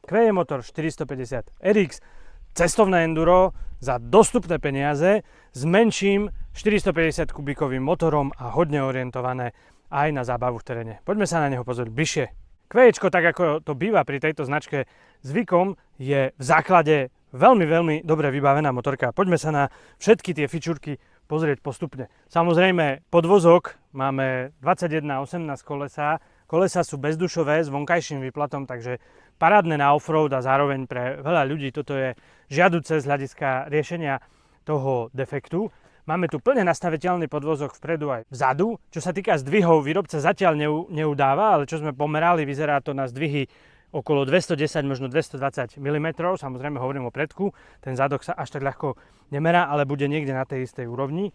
QE motor 450 RX, cestovné enduro za dostupné peniaze s menším 450 kubíkovým motorom a hodne orientované aj na zábavu v teréne. Poďme sa na neho pozrieť bližšie. QEčko, tak ako to býva pri tejto značke zvykom, je v základe veľmi dobre vybavená motorka. Poďme sa na všetky tie fičúrky pozrieť postupne. Samozrejme, podvozok máme 21/18 kolesa. Kolesa sú bezdušové s vonkajším výplatom, takže parádne na offroad a zároveň pre veľa ľudí toto je žiaduce z hľadiska riešenia toho defektu. Máme tu plne nastaviteľný podvozok vpredu aj vzadu. Čo sa týka zdvihov, výrobca zatiaľ neudáva, ale čo sme pomerali, vyzerá to na zdvihy okolo 210, možno 220 mm. Samozrejme hovorím o predku, ten zadok sa až tak ľahko nemerá, ale bude niekde na tej istej úrovni.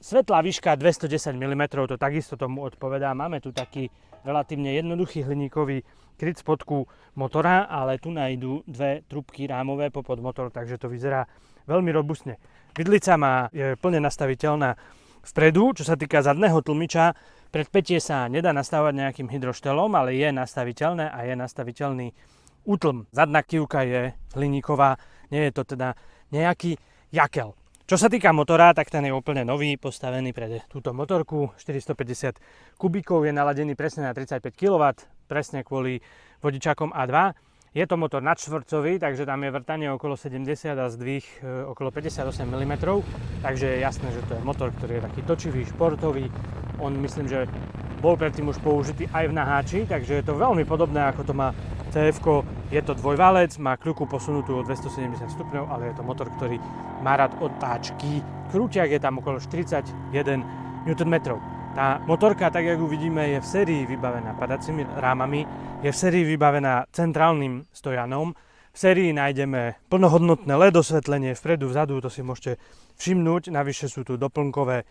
Svetlá výška 210 mm, to takisto tomu odpovedá. Máme tu taký relatívne jednoduchý hliníkový kryt spodku motora, ale tu nájdú dve trubky rámové popod motor, takže to vyzerá veľmi robustne. Vidlica je plne nastaviteľná vpredu, čo sa týka zadného tlmiča. Predpätie sa nedá nastavovať nejakým hydroštelom, ale je nastaviteľné a je nastaviteľný útlm. Zadná kývka je hliníková, nie je to teda nejaký jakel. Čo sa týka motora, tak ten je úplne nový, postavený pre túto motorku. 450 kubíkov, je naladený presne na 35 kW, presne kvôli vodičákom A2. Je to motor nadštvorcový, takže tam je vrtanie okolo 70 a zdvih okolo 58 mm. Takže je jasné, že to je motor, ktorý je taký točivý, športový. On myslím, že bol predtým už použitý aj v naháči, takže je to veľmi podobné ako to má CF-ko. Je to dvojválec, má kľuku posunutú o 270 stupňov, ale je to motor, ktorý má rád otáčky. Krúťak je tam okolo 41 Nm. Tá motorka, tak ako vidíme, je v sérii vybavená padacími rámami, je v sérii vybavená centrálnym stojanom. V sérii nájdeme plnohodnotné LED osvetlenie vpredu, vzadu, to si môžete všimnúť. Navyše sú tu doplnkové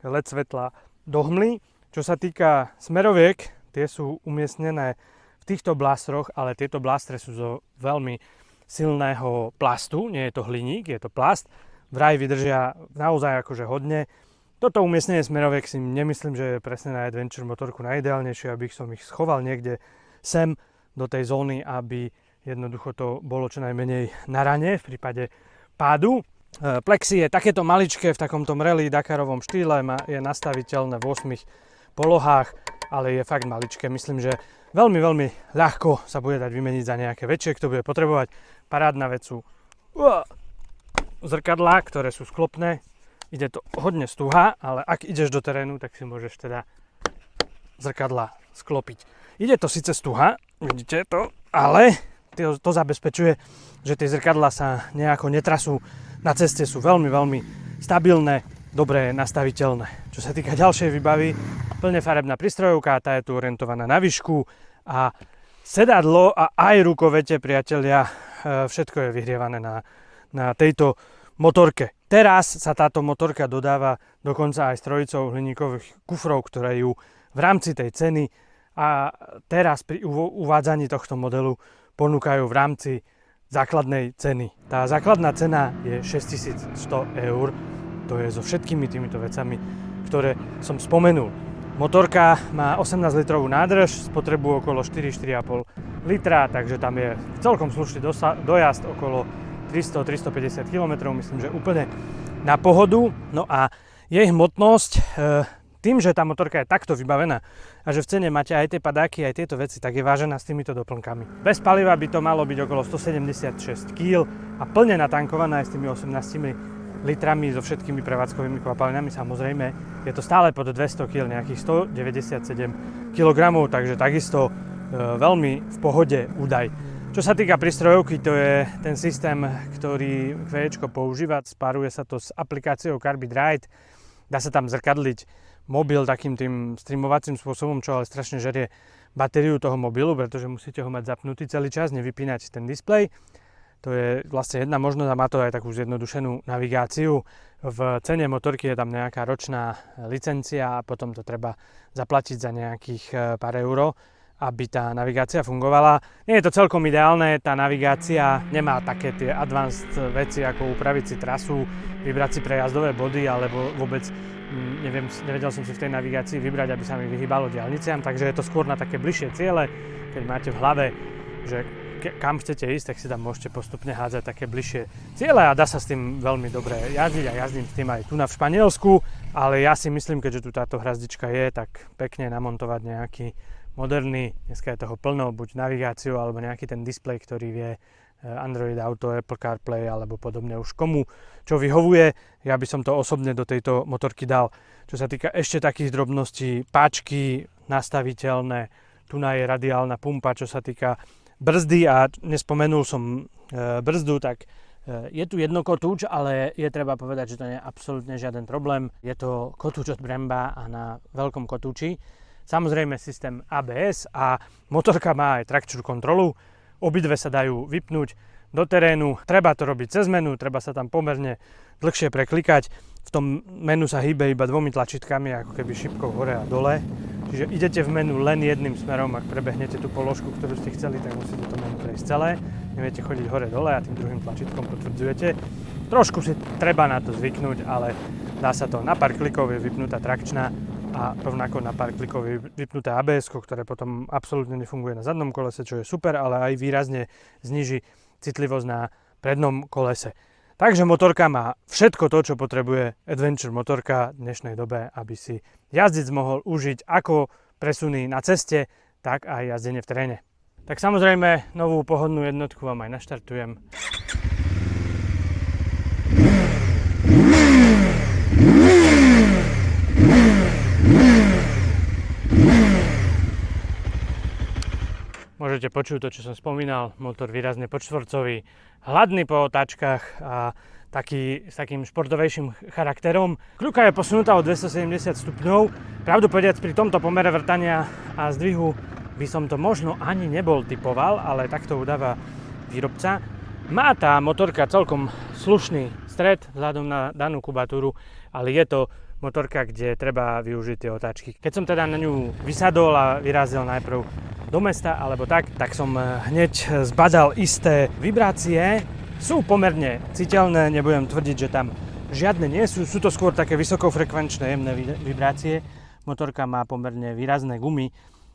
LED svetla do hmly. Čo sa týka smeroviek, tie sú umiestnené v týchto blástroch, ale tieto blástre sú zo veľmi silného plastu, nie je to hliník, je to plast. Vraj vydržia naozaj akože hodne. Toto umiestnenie smeroviek si nemyslím, že je presne na adventure motorku najideálnejšie, aby som ich schoval niekde sem do tej zóny, aby jednoducho to bolo čo najmenej na rane v prípade pádu. Plexi je takéto maličké v takomto rally Dakarovom štýle, je nastaviteľné v 8 polohách, ale je fakt maličké. Myslím, že veľmi ľahko sa bude dať vymeniť za nejaké väčšie, kto bude potrebovať. Parádna vec sú zrkadlá, ktoré sú sklopné. Ide to hodne stúha, ale ak ideš do terénu, tak si môžeš teda zrkadlá sklopiť. Ide to síce stúha, vidíte to, ale to zabezpečuje, že tie zrkadlá sa nejako netrasú. Na ceste sú veľmi stabilné, dobre nastaviteľné. Čo sa týka ďalšej výbavy, plne farebná prístrojovka, tá je tu orientovaná na výšku a sedadlo a aj rukovete, priatelia, všetko je vyhrievané na tejto motorke. Teraz sa táto motorka dodáva dokonca aj s trojicou hliníkových kufrov, ktoré ju v rámci tej ceny a teraz pri uvádzaní tohto modelu ponúkajú v rámci základnej ceny. Tá základná cena je 6100 €. To je so všetkými týmito vecami, ktoré som spomenul. Motorka má 18 litrovú nádrž, spotrebu okolo 4-4,5 litra, takže tam je celkom slušný dojazd okolo 300-350 km, myslím, že úplne na pohodu. No a jej hmotnosť, tým, že tá motorka je takto vybavená a že v cene máte aj tie padáky, aj tieto veci, tak je vážená s týmito doplnkami. Bez paliva by to malo byť okolo 176 kg a plne natankovaná aj s tými 18 litrami so všetkými prevádzkovými kvapalinami. Samozrejme, je to stále pod 200 kg, nejakých 197 kg, takže takisto veľmi v pohode údaj. Čo sa týka prístrojovky, to je ten systém, ktorý QEčko používa. Spáruje sa to s aplikáciou Carbide Ride. Dá sa tam zrkadliť mobil takým tým streamovacím spôsobom, čo ale strašne žerie batériu toho mobilu, pretože musíte ho mať zapnutý celý čas, nevypínať ten displej. To je vlastne jedna možnosť a má to aj takú zjednodušenú navigáciu. V cene motorky je tam nejaká ročná licencia a potom to treba zaplatiť za nejakých pár euro, aby tá navigácia fungovala. Nie je to celkom ideálne, tá navigácia nemá také tie advanced veci, ako upraviť si trasu, vybrať si prejazdové body, alebo vôbec nevedel som si v tej navigácii vybrať, aby sa mi vyhýbalo diaľniciam, takže je to skôr na také bližšie ciele, keď máte v hlave, že kam chcete ísť, tak si tam môžete postupne hádzať také bližšie ciele a dá sa s tým veľmi dobre jazdiť a jazdím s tým aj tu na v Španielsku, ale ja si myslím, keďže tu táto hrazdička je, tak pekne namontovať nejaký moderný, dneska je toho plno, buď navigáciu alebo nejaký ten displej, ktorý vie Android Auto, Apple CarPlay alebo podobne, už komu čo vyhovuje. Ja by som to osobne do tejto motorky dal. Čo sa týka ešte takých drobností, páčky nastaviteľné, tu je radiálna pumpa, čo sa týka brzdy a nespomenul som brzdu, tak je tu jedno kotúč, ale je treba povedať, že to nie je absolútne žiaden problém. Je to kotúč od Bremba a na veľkom kotúči. Samozrejme systém ABS a motorka má aj traction kontrolu. Obidve sa dajú vypnúť do terénu. Treba to robiť cez menu, treba sa tam pomerne dlhšie preklikať. V tom menu sa hýbe iba 2 tlačítkami, ako keby šipkou hore a dole. Čiže idete v menu len jedným smerom, ak prebehnete tú položku, ktorú ste chceli, tak musíte to menu prejsť celé. Neviete chodiť hore-dole a tým druhým tlačítkom potvrdzujete. Trošku si treba na to zvyknúť, ale dá sa to. Na pár klikov je vypnutá trakčná a rovnako na pár klikov je vypnuté ABS, ktoré potom absolútne nefunguje na zadnom kolese, čo je super, ale aj výrazne zniží citlivosť na prednom kolese. Takže motorka má všetko to, čo potrebuje adventure motorka v dnešnej dobe, aby si jazdec mohol užiť ako presuny na ceste, tak aj jazdenie v teréne. Tak samozrejme, novú pohodnú jednotku vám aj naštartujem. Môžete počuť to, čo som spomínal, motor výrazne podštvorcový, hladný po otáčkach a s takým športovejším charakterom. Kľuka je posunutá o 270 stupňov. Pravdu povediac, pri tomto pomere vrtania a zdvihu by som to možno ani nebol typoval, ale takto udáva výrobca. Má tá motorka celkom slušný stred vzhľadom na danú kubatúru, ale je to motorka, kde treba využiť tie otáčky. Keď som teda na ňu vysadol a vyrazil najprv do mesta alebo tak som hneď zbadal isté vibrácie. Sú pomerne citeľné, nebudem tvrdiť, že tam žiadne nie sú. Sú to skôr také vysokofrekvenčné jemné vibrácie. Motorka má pomerne výrazné gumy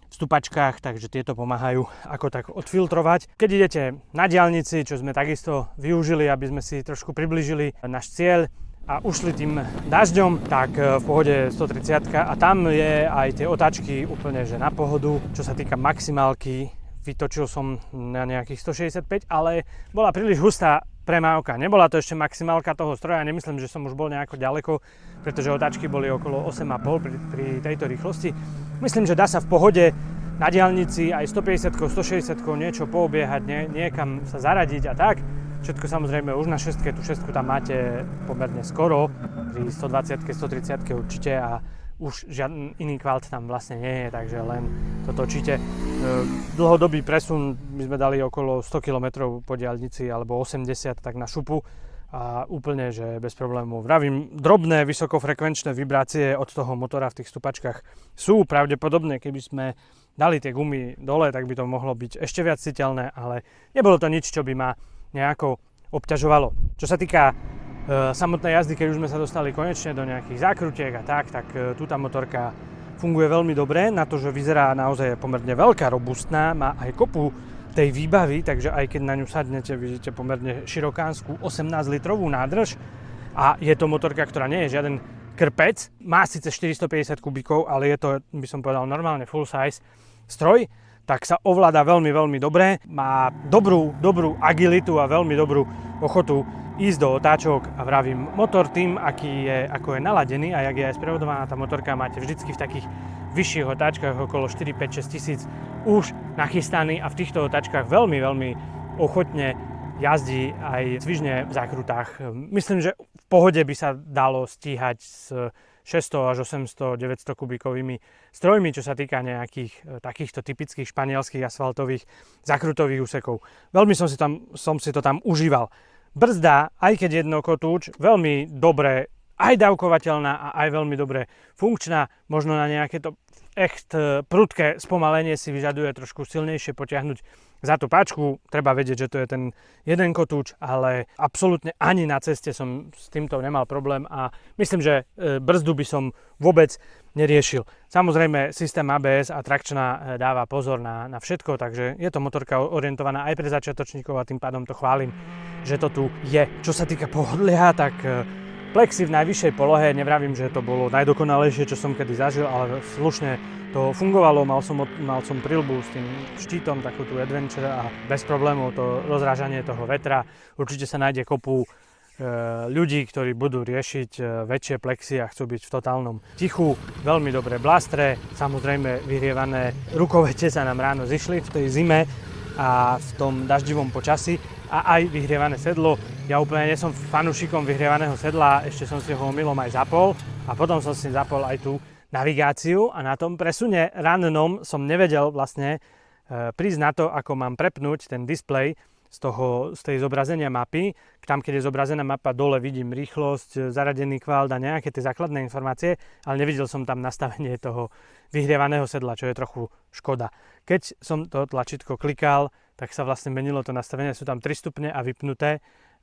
v stupačkách, takže tieto pomáhajú ako tak odfiltrovať. Keď idete na diaľnici, čo sme takisto využili, aby sme si trošku priblížili náš cieľ a ušli tým dažďom, tak v pohode 130 a tam je aj tie otáčky úplne že na pohodu. Čo sa týka maximálky, vytočil som na nejakých 165, ale bola príliš hustá premávka. Nebola to ešte maximálka toho stroja, nemyslím, že som už bol nejako ďaleko, pretože otáčky boli okolo 8,5 pri tejto rýchlosti. Myslím, že dá sa v pohode na diaľnici aj 150, 160 niečo poobiehať, niekam sa zaradiť a tak. Všetko samozrejme už na šestke, tú šestku tam máte pomerne skoro, pri 120, 130 určite a už žiadny iný kvalt tam vlastne nie je, takže len to točíte. Dlhodobý presun by sme dali okolo 100 km po diaľnici alebo 80 tak na šupu a úplne, že bez problémov. Vravím, drobné vysokofrekvenčné vibrácie od toho motora v tých stupačkách sú pravdepodobné, keby sme dali tie gumy dole, tak by to mohlo byť ešte viac citeľné, ale nebolo to nič, čo by ma nejako obťažovalo. Čo sa týka samotnej jazdy, keď už sme sa dostali konečne do nejakých zákrutiek a tak tu tá motorka funguje veľmi dobre, na to, že vyzerá naozaj pomerne veľká, robustná, má aj kopu tej výbavy, takže aj keď na ňu sadnete, vidíte pomerne širokánsku 18-litrovú nádrž a je to motorka, ktorá nie je žiaden krpec, má síce 450 kubíkov, ale je to, by som povedal, normálne full size stroj, tak sa ovláda veľmi, veľmi dobre. Má dobrú agilitu a veľmi dobrú ochotu ísť do otáčok a vravím, motor tým, ako je naladený a jak je aj sprevodovaná tá motorka, máte vždycky v takých vyšších otáčkach okolo 4, 5, 6 tisíc už nachystaný a v týchto otáčkach veľmi, veľmi ochotne jazdí aj cvižne v zákrutách. Myslím, že v pohode by sa dalo stíhať s 600 až 800, 900 kubíkovými strojmi, čo sa týka nejakých takýchto typických španielských asfaltových zakrutových úsekov. Veľmi som si to tam užíval. Brzda, aj keď jednokotúč, veľmi dobre aj dávkovateľná a aj veľmi dobre funkčná. Možno na nejaké to echt prudké spomalenie si vyžaduje trošku silnejšie potiahnuť Za tú páčku treba vedieť, že to je ten jeden kotúč, ale absolútne ani na ceste som s týmto nemal problém a myslím, že brzdu by som vôbec neriešil. Samozrejme, systém ABS a trakčná dáva pozor na všetko, takže je to motorka orientovaná aj pre začiatočníkov a tým pádom to chválim, že to tu je. Čo sa týka pohodlia, tak plexi v najvyššej polohe, nevravím, že to bolo najdokonalejšie, čo som kedy zažil, ale slušne to fungovalo, mal som prilbu s tým štítom, takú tú adventure a bez problémov to rozrážanie toho vetra. Určite sa nájde kopu ľudí, ktorí budú riešiť väčšie plexy a chcú byť v totálnom tichu. Veľmi dobré blastre, samozrejme vyhrievané rukovete sa nám ráno zišli v tej zime a v tom daždivom počasí a aj vyhrievané sedlo. Ja úplne nie som fanúšikom vyhrievaného sedla, ešte som si ho omylom aj zapol a potom som si zapol aj tú navigáciu a na tom presune rannom som nevedel vlastne prísť na to, ako mám prepnúť ten displej z tej zobrazenia mapy. Tam, keď je zobrazená mapa, dole vidím rýchlosť, zaradený kvalt a nejaké tie základné informácie, ale nevidel som tam nastavenie toho vyhrievaného sedla, čo je trochu škoda. Keď som to tlačítko klikal, tak sa vlastne menilo to nastavenie, sú tam 3 stupne a vypnuté,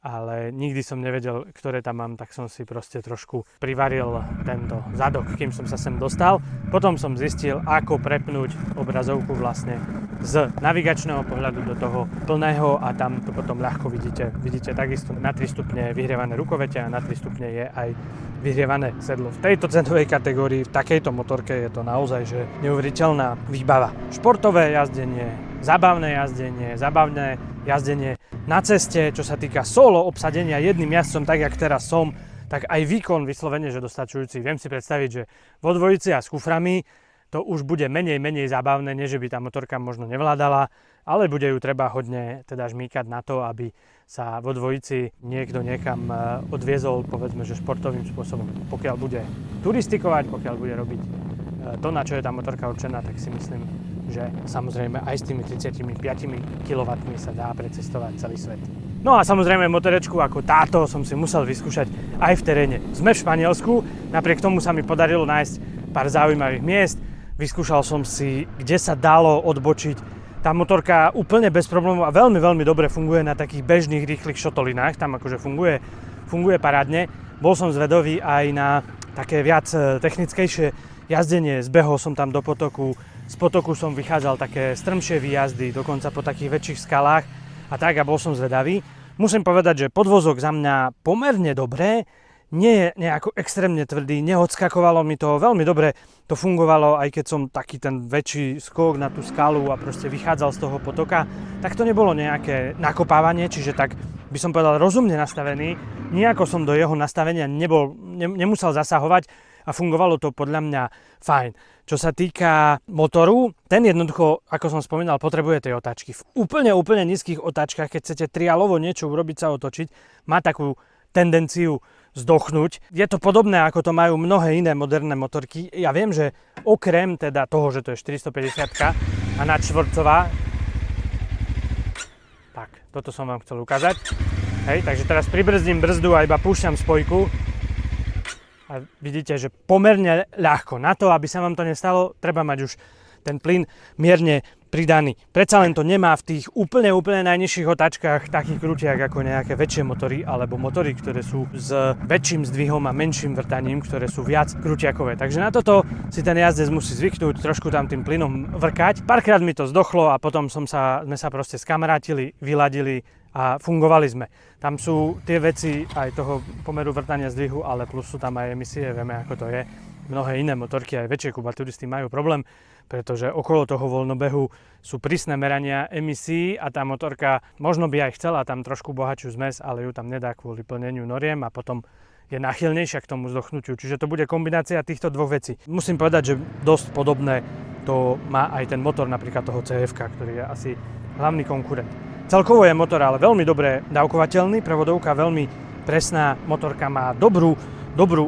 ale nikdy som nevedel, ktoré tam mám, tak som si proste trošku privaril tento zadok, kým som sa sem dostal. Potom som zistil, ako prepnúť obrazovku vlastne z navigačného pohľadu do toho plného a tam to potom ľahko vidíte. Vidíte takisto na 3 stupne vyhrievané rukovete a na 3 stupne je aj vyhrievané sedlo. V tejto cenovej kategórii, v takejto motorke je to naozaj že neuveriteľná výbava. Športové jazdenie, zábavné jazdenie na ceste, čo sa týka solo obsadenia jedným jazdcom, tak jak teraz som, tak aj výkon vyslovene, že dostačujúci. Viem si predstaviť, že vo dvojici a s kuframi to už bude menej zábavné, nie že by tá motorka možno nevládala, ale bude ju treba hodne teda žmýkať na to, aby sa vo dvojici niekto niekam odviezol, povedzme, že športovým spôsobom. Pokiaľ bude turistikovať, pokiaľ bude robiť to, na čo je tá motorka určená, tak si myslím, že samozrejme aj s tými 35 kW sa dá precestovať celý svet. No a samozrejme motorečku ako táto som si musel vyskúšať aj v teréne. Sme v Španielsku, napriek tomu sa mi podarilo nájsť pár zaujímavých miest. Vyskúšal som si, kde sa dalo odbočiť. Tá motorka úplne bez problémov a veľmi dobre funguje na takých bežných rýchlych šotolinách. Tam akože funguje parádne. Bol som zvedový aj na také viac technickejšie jazdenie. Zbehol som tam do potoku. Z potoku som vychádzal také strmšie výjazdy, dokonca po takých väčších skalách a tak a bol som zvedavý. Musím povedať, že podvozok za mňa pomerne dobré, nie je nejako extrémne tvrdý, neodskakovalo mi to, veľmi dobre to fungovalo, aj keď som taký ten väčší skok na tú skalu a proste vychádzal z toho potoka, tak to nebolo nejaké nakopávanie, čiže tak by som povedal rozumne nastavený, nejako som do jeho nastavenia nemusel zasahovať a fungovalo to podľa mňa fajn. Čo sa týka motoru, ten jednoducho, ako som spomínal, potrebuje tej otáčky. V úplne nízkych otáčkach, keď chcete trialovo niečo urobiť, sa otočiť, má takú tendenciu zdochnúť. Je to podobné, ako to majú mnohé iné moderné motorky. Ja viem, že okrem teda toho, že to je 450 a nadštvorcová, tak, toto som vám chcel ukázať. Hej, takže teraz pribrzdím brzdu a iba púšťam spojku. A vidíte, že pomerne ľahko. Na to, aby sa vám to nestalo, treba mať už ten plyn mierne pridaný. Predsa len to nemá v tých úplne najnižších otáčkach takých krútiak ako nejaké väčšie motory alebo motory, ktoré sú s väčším zdvihom a menším vrtaním, ktoré sú viac krútiakové. Takže na toto si ten jazdec musí zvyknúť, trošku tam tým plynom vrkať. Párkrát mi to zdochlo a potom sme sa proste skamarátili, vyladili a fungovali sme. Tam sú tie veci aj toho pomeru vrtania zdvihu, ale plus sú tam aj emisie, vieme ako to je. Mnohé iné motorky, aj väčšie kubaturisty majú problém, pretože okolo toho voľnobehu sú prísne merania emisí a tá motorka možno by aj chcela tam trošku bohatšiu zmes, ale ju tam nedá kvôli plneniu noriem a potom je náchylnejšia k tomu zdochnutiu. Čiže to bude kombinácia týchto dvoch vecí. Musím povedať, že dosť podobné to má aj ten motor napríklad toho CF-ka, ktorý je asi hlavný konkurent. Celkovo je motor ale veľmi dobre dávkovateľný, prevodovka veľmi presná, motorka má dobrú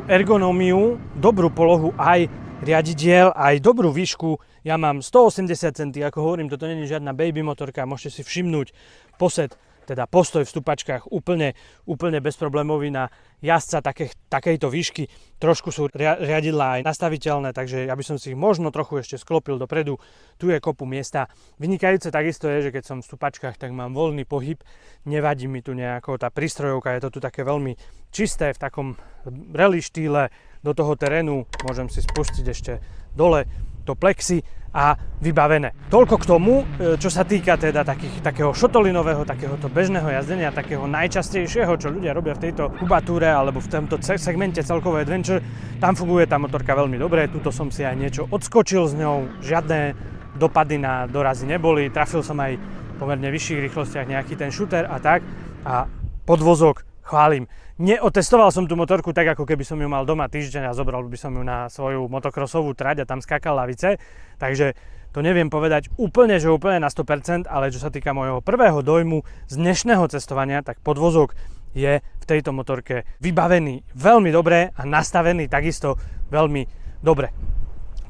ergonómiu, dobrú polohu aj riadidiel, aj dobrú výšku. Ja mám 180 cm, ako hovorím, toto nie je žiadna baby motorka, môžete si všimnúť posed teda postoj v stupačkách úplne bezproblémový na jazdca takejto výšky. Trošku sú riadidlá aj nastaviteľné, takže ja by som si ich možno trochu ešte sklopil dopredu. Tu je kopu miesta. Vynikajúce takisto je, že keď som v stupačkách, tak mám voľný pohyb. Nevadí mi tu nejako tá prístrojovka, je to tu také veľmi čisté v takom rally štýle do toho terénu. Môžem si spustiť ešte dole to plexi a vybavené. Toľko k tomu, čo sa týka teda takého šotolinového, takéhoto bežného jazdenia, takého najčastejšieho, čo ľudia robia v tejto kubatúre alebo v tomto segmente celkovo adventure. Tam funguje tá motorka veľmi dobre, tuto som si aj niečo odskočil s ňou, žiadne dopady na dorazy neboli, trafil som aj pomerne vyšších rýchlostiach nejaký ten šúter a tak a podvozok chválim. Neotestoval som tú motorku tak, ako keby som ju mal doma týždeň a zobral by som ju na svoju motokrosovú trať a tam skákal lavice, takže to neviem povedať úplne na 100%, ale čo sa týka môjho prvého dojmu z dnešného cestovania, tak podvozok je v tejto motorke vybavený veľmi dobre a nastavený takisto veľmi dobre.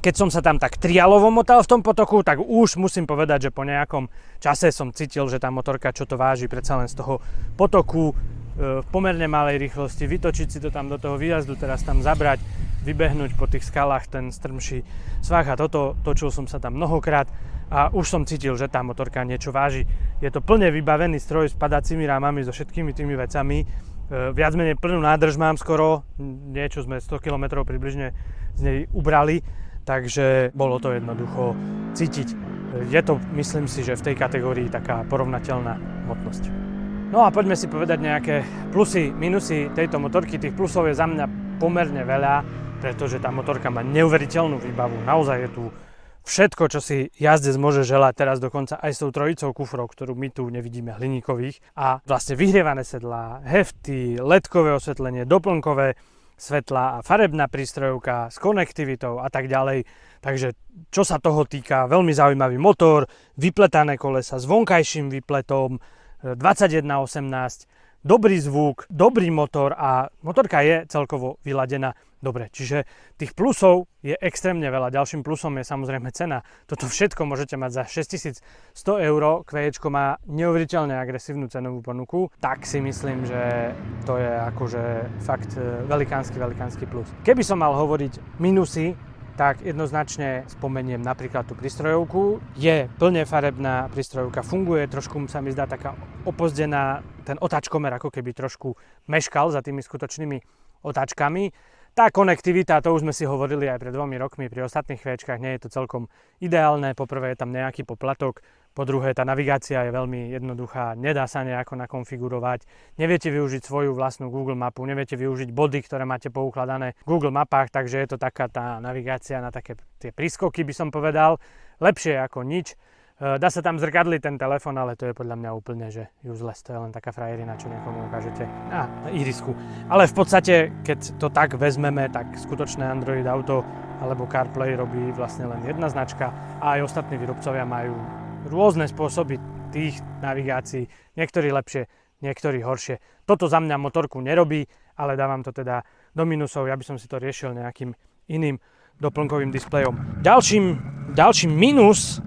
Keď som sa tam tak trialovo motal v tom potoku, tak už musím povedať, že po nejakom čase som cítil, že tá motorka čo to váži predsa len z toho potoku v pomerne malej rýchlosti, vytočiť si to tam do toho výjazdu, teraz tam zabrať, vybehnúť po tých skalách ten strmší svah a toto, točil som sa tam mnohokrát a už som cítil, že tá motorka niečo váži. Je to plne vybavený stroj s padacími rámami, so všetkými tými vecami, viac menej plnú nádrž mám skoro, niečo sme 100 km približne z nej ubrali, takže bolo to jednoducho cítiť. Je to, myslím si, že v tej kategórii taká porovnateľná hmotnosť. No a poďme si povedať nejaké plusy, minusy tejto motorky. Tých plusov je za mňa pomerne veľa, pretože tá motorka má neuveriteľnú výbavu. Naozaj je tu všetko, čo si jazdec môže želať, teraz dokonca aj s tou trojicou kufrov, ktorú my tu nevidíme, hliníkových. A vlastne vyhrievané sedlá, hefty, ledkové osvetlenie, doplnkové svetlá a farebná prístrojovka s konektivitou a tak ďalej. Takže čo sa toho týka, veľmi zaujímavý motor, vypletané kolesa s vonkajším vypletom, 2118, dobrý zvuk, dobrý motor a motorka je celkovo vyladená dobre. Čiže tých plusov je extrémne veľa. Ďalším plusom je samozrejme cena. Toto všetko môžete mať za 6100 €. Kveječko má neuveriteľne agresívnu cenovú ponuku. Tak si myslím, že to je akože fakt velikánsky plus. Keby som mal hovoriť minusy, tak jednoznačne spomeniem napríklad tú prístrojovku. Je plne farebná prístrojovka, funguje, trošku sa mi zdá taká opozdená, ten otáčkomer ako keby trošku meškal za tými skutočnými otáčkami. Tá konektivita, to už sme si hovorili aj pred 2 rokmi pri ostatných chvíľčkách, nie je to celkom ideálne. Poprvé je tam nejaký poplatok, po druhé tá navigácia je veľmi jednoduchá, nedá sa nejako nakonfigurovať. Neviete využiť svoju vlastnú Google mapu, neviete využiť body, ktoré máte poukladané v Google mapách, takže je to taká tá navigácia na také tie prískoky, by som povedal. Lepšie ako nič. Dá sa tam zrkadliť ten telefón, ale to je podľa mňa úplne že useless, to je len taká frajerina, čo niekomu ukážete na irisku. Ale v podstate, keď to tak vezmeme, tak skutočné Android Auto alebo CarPlay robí vlastne len jedna značka a aj ostatní výrobcovia majú rôzne spôsoby tých navigácií, niektorí lepšie, niektorí horšie. Toto za mňa motorku nerobí, ale dávam to teda do minusov, ja by som si to riešil nejakým iným doplnkovým displejom. Ďalší minus,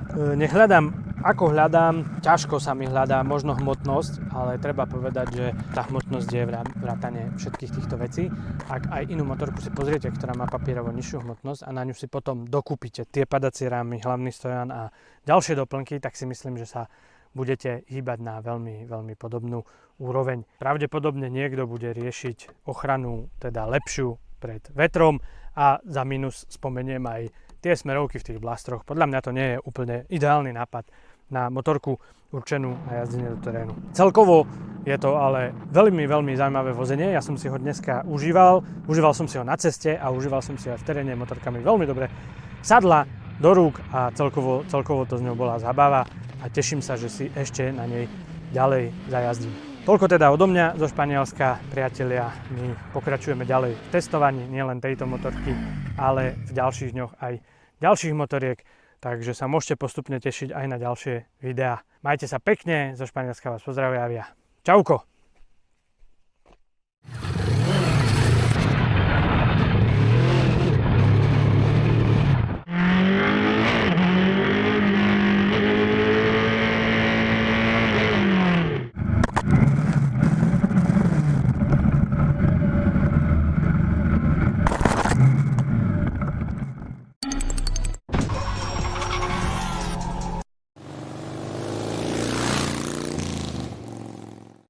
ako hľadám, ťažko sa mi hľadá možno hmotnosť, ale treba povedať, že tá hmotnosť je vrátane všetkých týchto vecí. Ak aj inú motorku si pozriete, ktorá má papierovo nižšiu hmotnosť a na ňu si potom dokúpite tie padacie rámy, hlavný stojan a ďalšie doplnky, tak si myslím, že sa budete hýbať na veľmi, veľmi podobnú úroveň. Pravdepodobne niekto bude riešiť ochranu, teda lepšiu pred vetrom a za minus spomeniem aj tie smerovky v tých blastroch. Podľa mňa to nie je úplne ideálny nápad na motorku určenú na jazdenie do terénu. Celkovo je to ale veľmi, veľmi zaujímavé vozenie. Ja som si ho dneska užíval som si ho na ceste a užíval som si ho aj v teréne. Motorka mi veľmi dobre sadla do rúk a celkovo to z ňou bola zábava a teším sa, že si ešte na nej ďalej zajazdím. Toľko teda odo mňa zo Španielska, priatelia. My pokračujeme ďalej v testovaní nielen tejto motorky, ale v ďalších dňoch aj ďalších motoriek, takže sa môžete postupne tešiť aj na ďalšie videá. Majte sa pekne, zo Španielska vás pozdravia. Čauko!